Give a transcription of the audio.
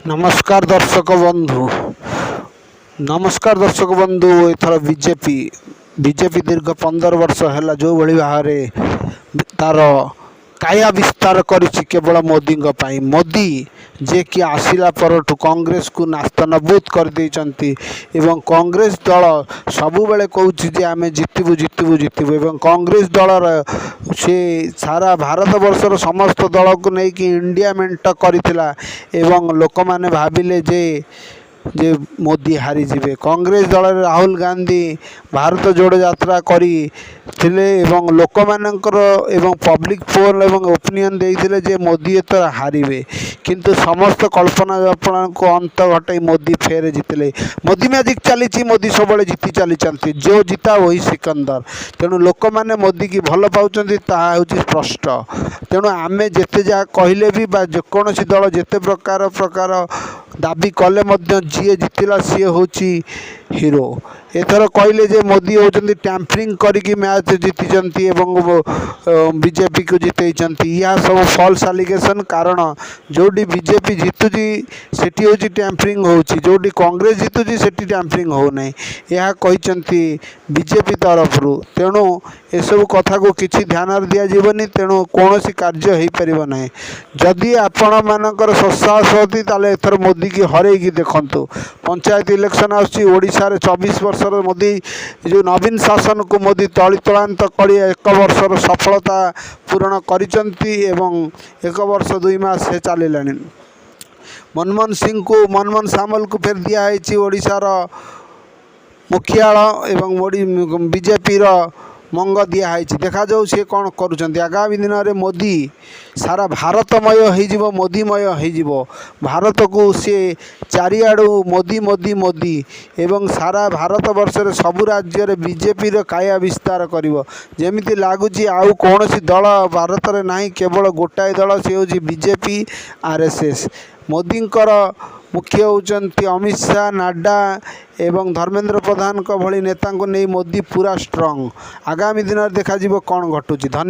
नमस्कार दर्शक बंधु नमस्कार दर्शक बंधु एथर बीजेपी बीजेपी दीर्घ 15 वर्ष है जो भली भाव तार काया विस्तार करिछि केवल मोदी मोदी जे कि आसिला परठू कांग्रेस को नास्तनबूद कर देइचंती एवं कांग्रेस दल सबुबले कहूछि जे आमे जितबू जितबू जितबू एवं कांग्रेस दलर से सारा भारत वर्षर समस्त दल को लेकिन इंडिया मेंट करथिला एवं लोक माने भाबिले जे मोदी हारी जिवे। कांग्रेस दल राहुल गांधी भारत जोड़ यात्रा करी थिले एवं लोक मानकर एवं पब्लिक पोल एवं ओपिनियन देइथिले जे मोदी एतर हारिबे किंतु समस्त कल्पना जल्पना को अंत घटाई मोदी फेर जितले। मोदी मैजिक चली मोदी सब जीति चली जो जीता वही सिकंदर। तेणु लोक मैंने मोदी की भल पाउछंती ताहा होछि स्पष्ट। तेणु आमे जेते जा कहले भी बा जेकोसी दल जेते प्रकार प्रकार दाबी कले मध्य जी जीतला सी होची हीरो। एथर कहले जे मोदी होचंती टैंपरिंग करिकी मैच जीति बीजेपी को जितैचंती या सब फॉल्स एलिगेशन। कारण जोडी बीजेपी जीतुची सेठी होची टैंपरिंग होची जोडी कांग्रेस जीतुची सेठी टैंपरिंग हो नै यह कहिचंती बीजेपी तरफरु। तेणु एसबू कथा को किसी ध्यान दिया जीवनी। तेणु कौन सी कार्य हो पार ना जदि आपण मानकर सत्साहस होती ताले एथर मोदी की हरैकी देखंतु। पंचायत इलेक्शन आउसी रे 24 वर्षर मोदी जो नवीन शासन को मोदी तलितलांत कर 1 वर्षर सफलता पूरण करिचंती एवं 1 वर्ष 2 मास से चलिलानी। मनमोहन सिंह को मनमोहन सामल को फेर दिया है ओडिशार मुखियालय एवं बीजेपी मंग दिखाई देखा जाऊ सी कौन करुँच। आगामी दिन में मोदी सारा भारतमय हो मोदीमय हो भारत को सी चारिआडू मोदी मोदी मोदी एवं सारा भारत वर्ष सबु राज्य में बीजेपी काया विस्तार करमती लगुच। आउ कौन सी दल भारत में ना केवल गोटाए दल सी हूँ बीजेपी आरएसएस। मोदींकर मुख्य होचंती अमित शाह नाड्डा एवं धर्मेंद्र प्रधान को भली नेता को नहीं मोदी पूरा स्ट्रांग। आगामी दिन में देखा कौन घटुची। धन्यवाद।